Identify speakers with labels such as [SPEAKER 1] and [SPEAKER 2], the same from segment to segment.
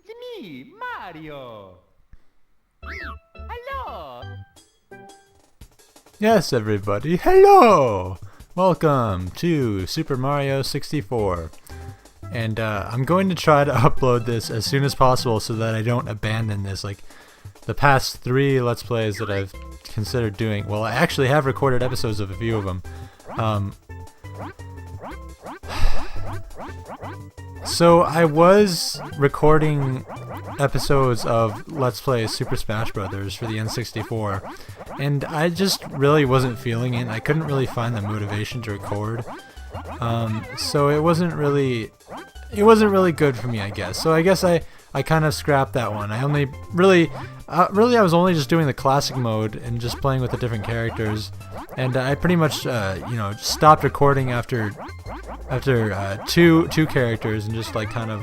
[SPEAKER 1] It's me, Mario. Hello.
[SPEAKER 2] Yes, everybody, hello! Welcome to Super Mario 64. And I'm going to try to upload this as soon as possible so that I don't abandon this. Like, the past 3 Let's Plays that I've considered doing, well, I actually have recorded episodes of a few of them. So I was recording episodes of Let's Play Super Smash Brothers for the N64, and I just really wasn't feeling it. I couldn't really find the motivation to record, so it wasn't really good for me, I guess. So I guess I kind of scrapped that one. I only really I was only just doing the classic mode and just playing with the different characters, and I pretty much stopped recording after two characters and just like kind of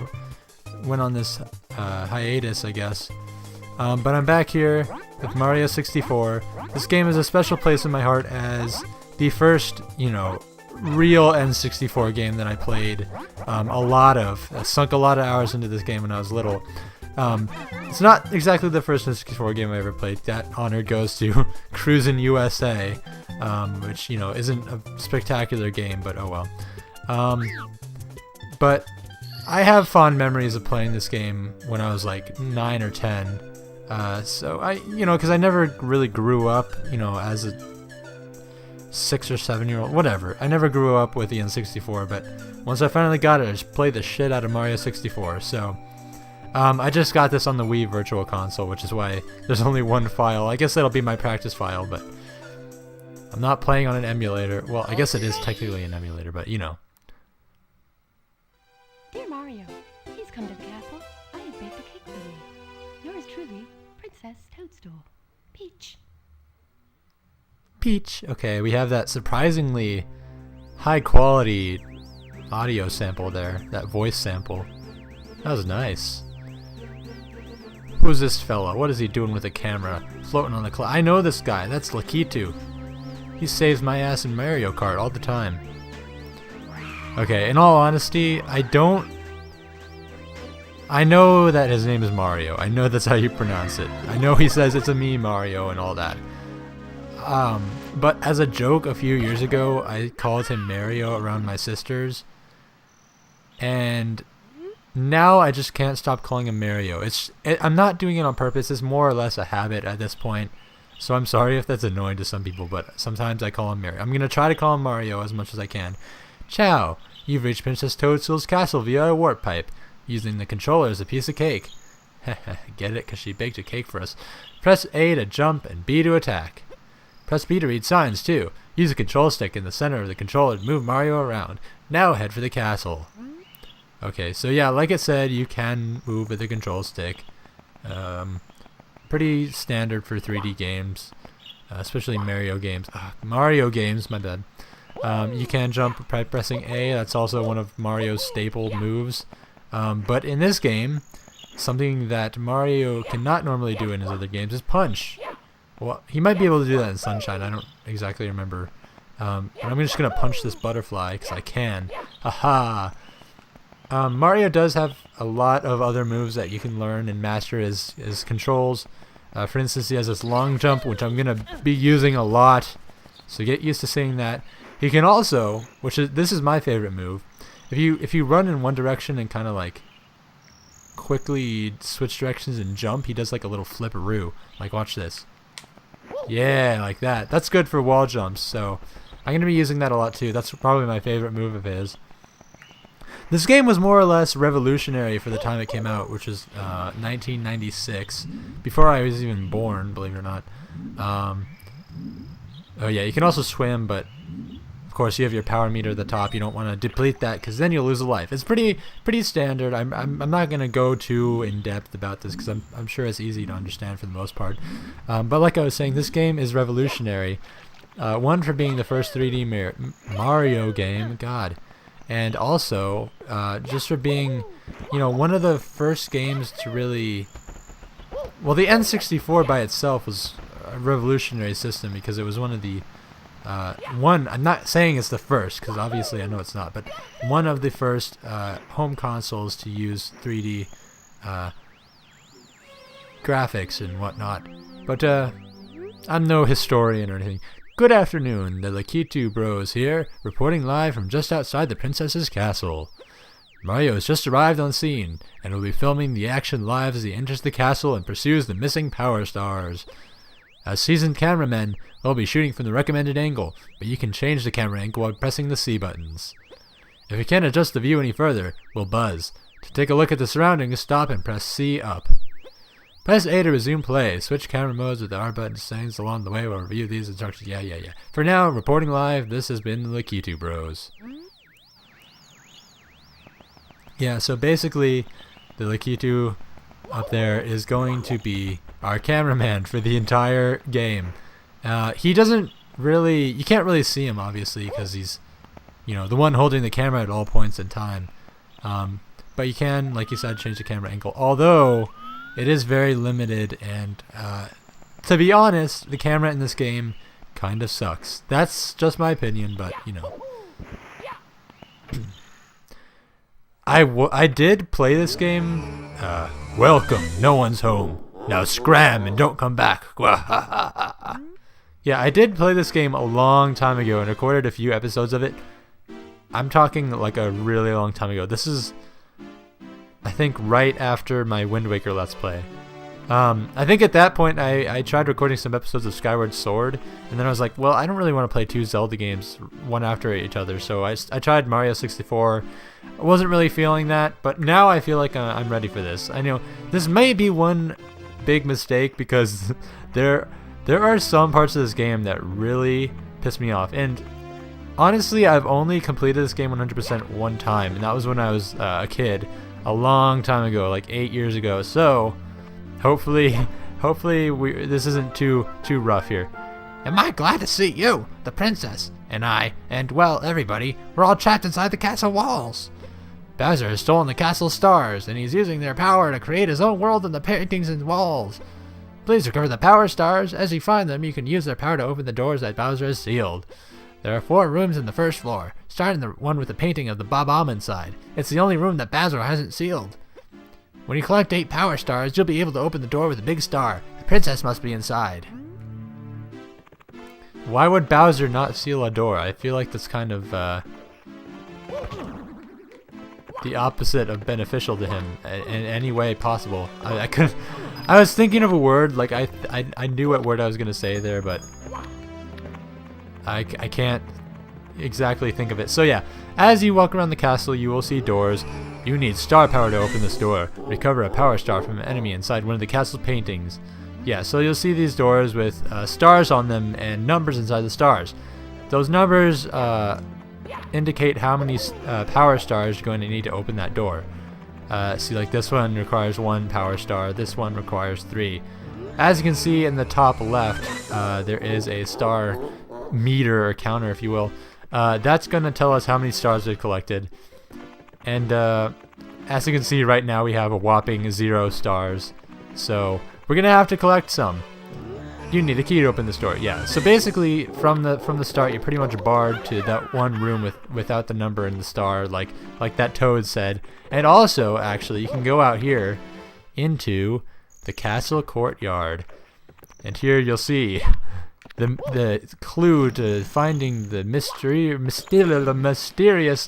[SPEAKER 2] went on this hiatus, I guess. But I'm back here with Mario 64. This game is a special place in my heart as the first, real N64 game that I played I sunk a lot of hours into this game when I was little. It's not exactly the first N64 game I ever played. That honor goes to Cruisin' USA, which, isn't a spectacular game, but oh well. But I have fond memories of playing this game when I was like 9 or 10. So because I never really grew up, as a 6 or 7-year-old, whatever. I never grew up with the N64, but once I finally got it, I just played the shit out of Mario 64. So, I just got this on the Wii Virtual Console, which is why there's only one file. I guess that'll be my practice file, but I'm not playing on an emulator. Well, I guess it is technically an emulator, but
[SPEAKER 3] Dear Mario, please come to the castle. I have baked a cake for you. Yours truly, Princess Toadstool. Peach.
[SPEAKER 2] Peach. Okay, we have that surprisingly high quality audio sample there, that voice sample. That was nice. Who's this fella? What is he doing with a camera? Floating on the cloud. I know this guy. That's Lakitu. He saves my ass in Mario Kart all the time. Okay, in all honesty, I know that his name is Mario. I know that's how you pronounce it. I know he says it's a me, Mario, and all that. But as a joke a few years ago, I called him Mario around my sisters. And now I just can't stop calling him Mario. I'm not doing it on purpose. It's more or less a habit at this point. So I'm sorry if that's annoying to some people, but sometimes I call him Mario. I'm going to try to call him Mario as much as I can. Ciao! You've reached Princess Toadstool's castle via a warp pipe, using the controller as a piece of cake. Get it? Because she baked a cake for us. Press A to jump and B to attack. Press B to read signs, too. Use the control stick in the center of the controller to move Mario around. Now head for the castle. Okay, so yeah, like I said, you can move with the control stick. Pretty standard for 3D games, especially Mario games. Mario games, my bad. You can jump by pressing A. That's also one of Mario's staple moves. But in this game, something that Mario cannot normally do in his other games is punch. Well, he might be able to do that in Sunshine. I don't exactly remember. But I'm just going to punch this butterfly because I can. Haha! Mario does have a lot of other moves that you can learn and master his controls. For instance, he has this long jump, which I'm going to be using a lot. So get used to seeing that. He can also, this is my favorite move. If you run in one direction and kind of like quickly switch directions and jump, he does like a little flipperoo. Like, watch this. Yeah, like that. That's good for wall jumps. So I'm going to be using that a lot too. That's probably my favorite move of his. This game was more or less revolutionary for the time it came out, which was 1996, before I was even born, believe it or not. Oh yeah, you can also swim, but of course you have your power meter at the top. You don't want to deplete that because then you'll lose a life. It's pretty standard. I'm not gonna go too in depth about this because I'm sure it's easy to understand for the most part. But like I was saying, this game is revolutionary. One, for being the first 3D Mario game. God. And also, just for being, one of the first games to really... Well, the N64 by itself was a revolutionary system because it was one of the... I'm not saying it's the first, because obviously I know it's not, but one of the first home consoles to use 3D graphics and whatnot. But I'm no historian or anything. Good afternoon, the Lakitu Bros here, reporting live from just outside the princess's castle. Mario has just arrived on scene, and will be filming the action live as he enters the castle and pursues the missing Power Stars. As seasoned cameramen, we'll be shooting from the recommended angle, but you can change the camera angle while pressing the C buttons. If you can't adjust the view any further, we'll buzz. To take a look at the surroundings, stop and press C up. Press A to resume play. Switch camera modes with the R button settings along the way. We'll review these instructions. Yeah. For now, reporting live, this has been the Lakitu Bros. Yeah, so basically, the Lakitu up there is going to be our cameraman for the entire game. He doesn't really... You can't really see him, obviously, because he's, the one holding the camera at all points in time. But you can, like you said, change the camera angle. Although... it is very limited, and to be honest, the camera in this game kind of sucks. That's just my opinion, but I did play this game. Welcome, no one's home. Now scram and don't come back. Yeah, I did play this game a long time ago and recorded a few episodes of it. I'm talking like a really long time ago. This is... I think right after my Wind Waker Let's Play. I think at that point I tried recording some episodes of Skyward Sword, and then I was like, well, I don't really want to play two Zelda games one after each other, so I tried Mario 64. I wasn't really feeling that, but now I feel like I'm ready for this. I know this may be one big mistake because there are some parts of this game that really piss me off, and honestly, I've only completed this game 100% one time, and that was when I was a kid. A long time ago, like 8 years ago. So, hopefully, this isn't too rough here. Am I glad to see you, the princess, and well, everybody. We're all trapped inside the castle walls. Bowser has stolen the castle stars, and he's using their power to create his own world in the paintings and walls. Please recover the power stars. As you find them, you can use their power to open the doors that Bowser has sealed. There are 4 rooms in the first floor, starting the one with the painting of the Bob-omb inside. It's the only room that Bowser hasn't sealed. When you collect 8 power stars, you'll be able to open the door with a big star. The princess must be inside. Why would Bowser not seal a door? I feel like that's kind of the opposite of beneficial to him in any way possible. I was thinking of a word, like I knew what word I was gonna say there, but I can't exactly think of it. So yeah, as you walk around the castle, you will see doors. You need star power to open this door. Recover a power star from an enemy inside one of the castle paintings. Yeah, so you'll see these doors with stars on them and numbers inside the stars. Those numbers indicate how many power stars you're going to need to open that door. See, like this one requires 1 power star. This one requires 3. As you can see in the top left, there is a star meter or counter, if you will. That's going to tell us how many stars we've collected. And as you can see right now, we have a whopping 0 stars. So we're going to have to collect some. You need a key to open this door. Yeah. So basically, from the start, you're pretty much barred to that one room without the number and the star, like that Toad said. And also, actually, you can go out here into the castle courtyard, and here you'll see the clue to finding the mysterious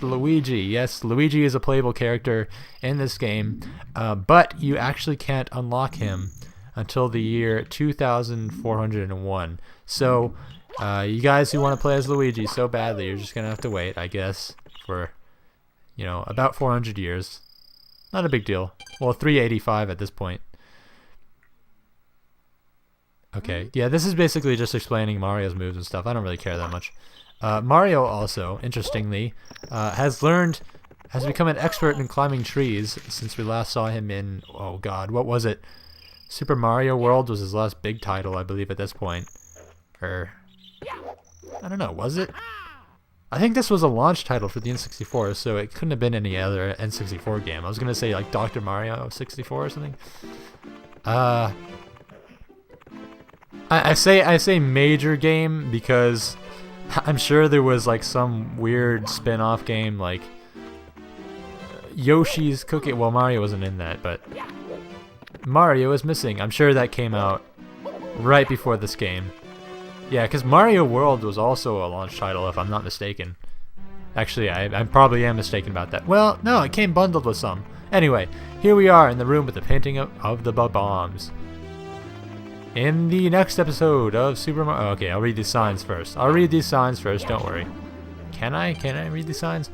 [SPEAKER 2] Luigi. Yes, Luigi is a playable character in this game, but you actually can't unlock him until the year 2401. So, you guys who want to play as Luigi so badly, you're just gonna have to wait, I guess, for about 400 years. Not a big deal. Well, 385 at this point. Okay, yeah, this is basically just explaining Mario's moves and stuff. I don't really care that much. Mario also, interestingly, has become an expert in climbing trees since we last saw him in, oh god, what was it? Super Mario World was his last big title, I believe, at this point. Or, I don't know, was it? I think this was a launch title for the N64, so it couldn't have been any other N64 game. I was going to say, like, Dr. Mario 64 or something. I say major game because I'm sure there was like some weird spin-off game like Yoshi's Cookie. Well, Mario wasn't in that, but Mario is missing. I'm sure that came out right before this game. Yeah, because Mario World was also a launch title, if I'm not mistaken. Actually, I probably am mistaken about that. Well, no, it came bundled with some. Anyway, here we are in the room with the painting of the bombs. In the next episode of Super Mario... Okay, I'll read these signs first. Don't worry. Can I read these signs?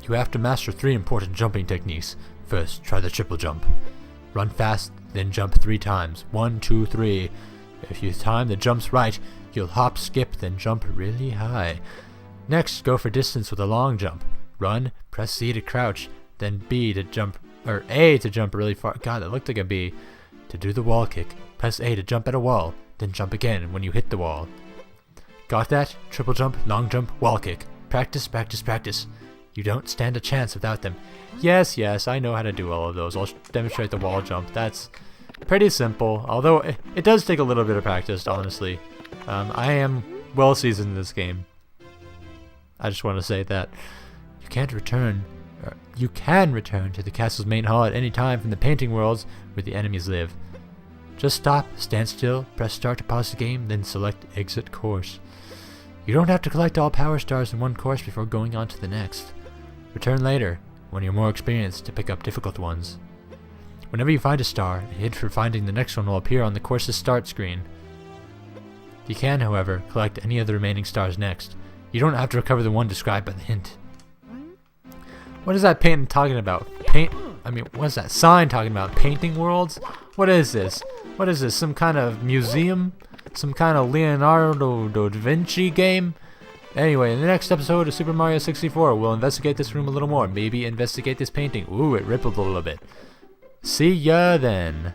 [SPEAKER 2] You have to master 3 important jumping techniques. First, try the triple jump. Run fast, then jump 3 times. 1, 2, 3. If you time the jumps right, you'll hop, skip, then jump really high. Next, go for distance with a long jump. Run, press C to crouch, then B to jump, or A to jump really far. God, that looked like a B. To do the wall kick, press A to jump at a wall, then jump again when you hit the wall. Got that? Triple jump, long jump, wall kick. Practice, practice, practice. You don't stand a chance without them. Yes, I know how to do all of those. I'll demonstrate the wall jump. That's pretty simple, although it does take a little bit of practice, honestly. I am well seasoned in this game. I just want to say that you can return to the castle's main hall at any time from the painting worlds where the enemies live. Just stop, stand still, press start to pause the game, then select exit course. You don't have to collect all power stars in one course before going on to the next. Return later, when you're more experienced, to pick up difficult ones. Whenever you find a star, a hint for finding the next one will appear on the course's start screen. You can, however, collect any of the remaining stars next. You don't have to recover the one described by the hint. What is that painting talking about? What is that sign talking about? Painting worlds? What is this? Some kind of museum? Some kind of Leonardo da Vinci game? Anyway, in the next episode of Super Mario 64, we'll investigate this room a little more. Maybe investigate this painting. Ooh, it rippled a little bit. See ya then.